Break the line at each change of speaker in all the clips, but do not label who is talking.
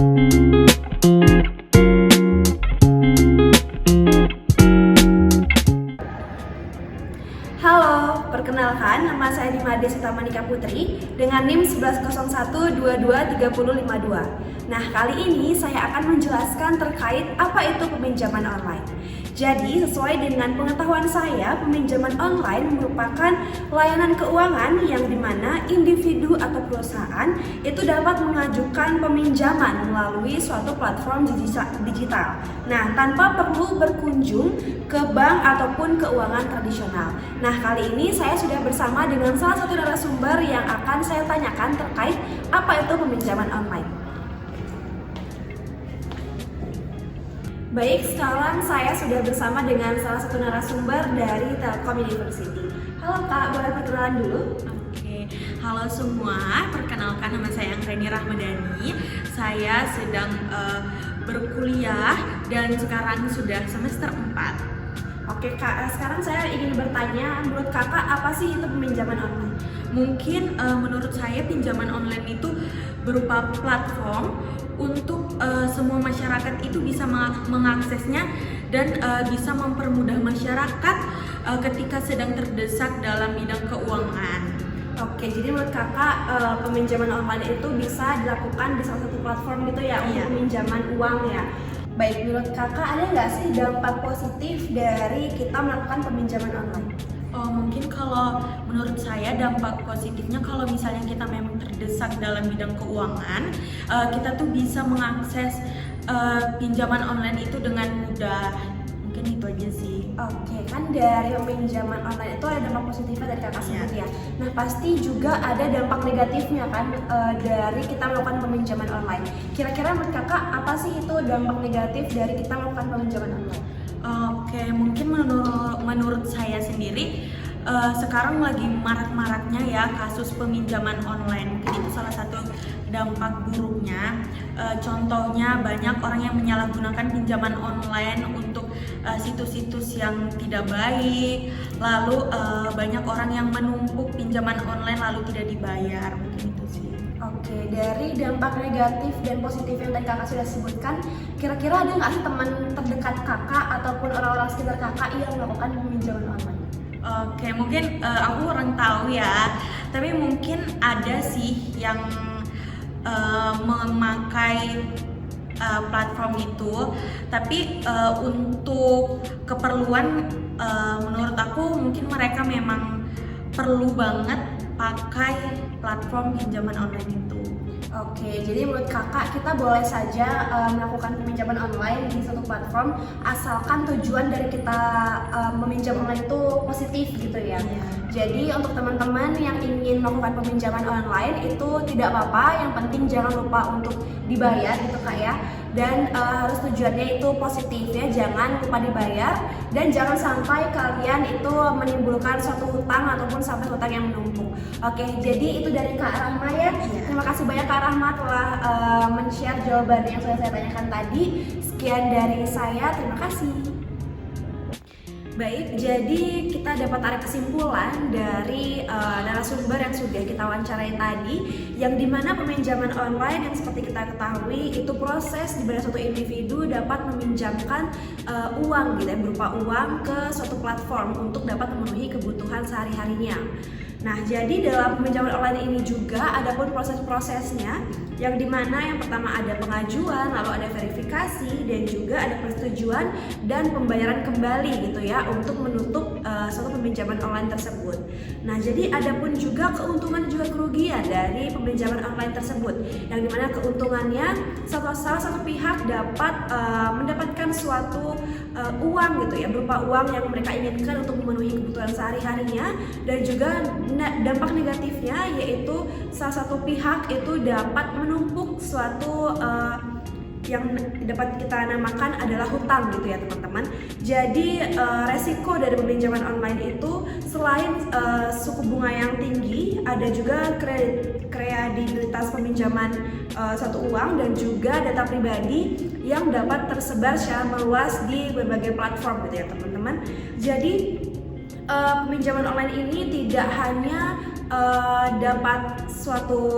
Halo, perkenalkan nama saya Dima Desita Manika Putri dengan NIM 1101223052. Nah, kali ini saya akan menjelaskan terkait apa itu peminjaman online. Jadi, sesuai dengan pengetahuan saya, peminjaman online merupakan layanan keuangan yang dimana individu atau perusahaan itu dapat mengajukan peminjaman melalui suatu platform digital. Nah, tanpa perlu berkunjung ke bank ataupun keuangan tradisional. Nah, kali ini saya sudah bersama dengan salah satu narasumber yang akan saya tanyakan terkait apa itu peminjaman online. Baik, sekarang saya sudah bersama dengan salah satu narasumber dari Telkom University. Halo Kak, boleh perkenalan dulu?
Oke, halo semua, perkenalkan nama saya Anggreni Rahmadani. Saya sedang berkuliah dan sekarang sudah semester 4.
Oke Kak, sekarang saya ingin bertanya, menurut Kakak apa sih itu peminjaman online?
Mungkin menurut saya pinjaman online itu berupa platform untuk semua masyarakat itu bisa mengaksesnya dan bisa mempermudah masyarakat ketika sedang terdesak dalam bidang keuangan.
Oke, jadi menurut Kakak peminjaman online itu bisa dilakukan di salah satu platform gitu ya, untuk peminjaman uang ya. Baik, menurut Kakak ada nggak sih dampak positif dari kita melakukan peminjaman online?
Mungkin kalau menurut saya dampak positifnya kalau misalnya kita memang terdesak dalam bidang keuangan, kita tuh bisa mengakses pinjaman online itu dengan mudah. Mungkin itu aja sih.
Oke, kan dari peminjaman online itu ada dampak positifnya dari Kakak sebut ya. Nah, pasti juga ada dampak negatifnya kan dari kita melakukan peminjaman online. Kira-kira menurut Kakak apa sih itu dampak negatif dari kita melakukan peminjaman online?
Oke, mungkin menurut saya sendiri sekarang lagi marak-maraknya ya kasus peminjaman online. Mungkin itu salah satu dampak buruknya. Contohnya banyak orang yang menyalahgunakan pinjaman online untuk situs-situs yang tidak baik. Lalu banyak orang yang menumpuk pinjaman online lalu tidak dibayar. Mungkin itu sih.
Oke, dari dampak negatif dan positif yang tadi Kakak sudah sebutkan, kira-kira ada nggak sih teman terdekat Kakak ataupun orang-orang sekitar Kakak yang melakukan peminjaman online?
Oke, mungkin aku kurang tahu ya, tapi mungkin ada sih yang memakai platform itu, tapi untuk keperluan menurut aku mungkin mereka memang perlu banget pakai platform pinjaman online itu.
Oke, jadi menurut Kakak kita boleh saja melakukan peminjaman online di suatu platform asalkan tujuan dari kita meminjam online itu positif gitu ya. Jadi untuk teman-teman yang ingin melakukan peminjaman online itu tidak apa-apa, yang penting jangan lupa untuk dibayar gitu Kak ya. Dan harus tujuannya itu positif ya, jangan lupa dibayar dan jangan sampai kalian itu menimbulkan suatu hutang ataupun sampai hutang yang menumpuk. Oke, jadi itu dari Kak Rahma ya. Terima kasih banyak Kak Rahma telah men-share jawaban yang sudah saya tanyakan tadi. Sekian dari saya, terima kasih. Baik, jadi kita dapat tarik kesimpulan dari narasumber yang sudah kita wawancarai tadi, yang dimana peminjaman online yang seperti kita ketahui itu proses di mana suatu individu dapat meminjamkan uang gitu ya, berupa uang ke suatu platform untuk dapat memenuhi kebutuhan sehari-harinya. Nah, jadi dalam peminjaman online ini juga ada pun proses-prosesnya, yang dimana yang pertama ada pengajuan, lalu ada verifikasi, dan juga ada persetujuan dan pembayaran kembali gitu ya untuk menutup suatu peminjaman online tersebut. Nah, jadi ada pun juga keuntungan juga kerugian dari peminjaman online tersebut, yang dimana keuntungannya salah satu pihak dapat mendapatkan suatu uang gitu ya, berupa uang yang mereka inginkan untuk memenuhi kebutuhan sehari-harinya, dan juga dampak negatifnya yaitu salah satu pihak itu dapat menumpuk suatu yang dapat kita namakan adalah hutang gitu ya teman-teman. Jadi resiko dari peminjaman online itu selain suku bunga yang tinggi, ada juga kredibilitas peminjaman suatu uang dan juga data pribadi yang dapat tersebar secara meluas di berbagai platform gitu ya teman-teman. Jadi peminjaman online ini tidak hanya dapat suatu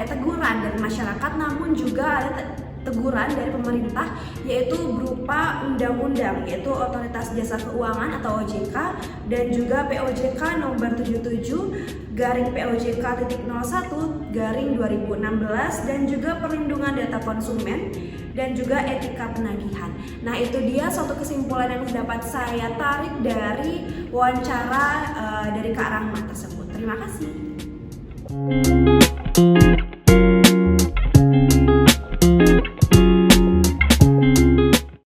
teguran dari masyarakat, namun juga ada teguran dari pemerintah, yaitu berupa undang-undang, yaitu Otoritas Jasa Keuangan atau OJK, dan juga POJK nomor 77/POJK.01/2016, dan juga perlindungan data konsumen, dan juga etika penagihan. Nah, itu dia suatu kesimpulan yang dapat saya tarik dari wawancara dari Kak Rahma tersebut. Terima kasih.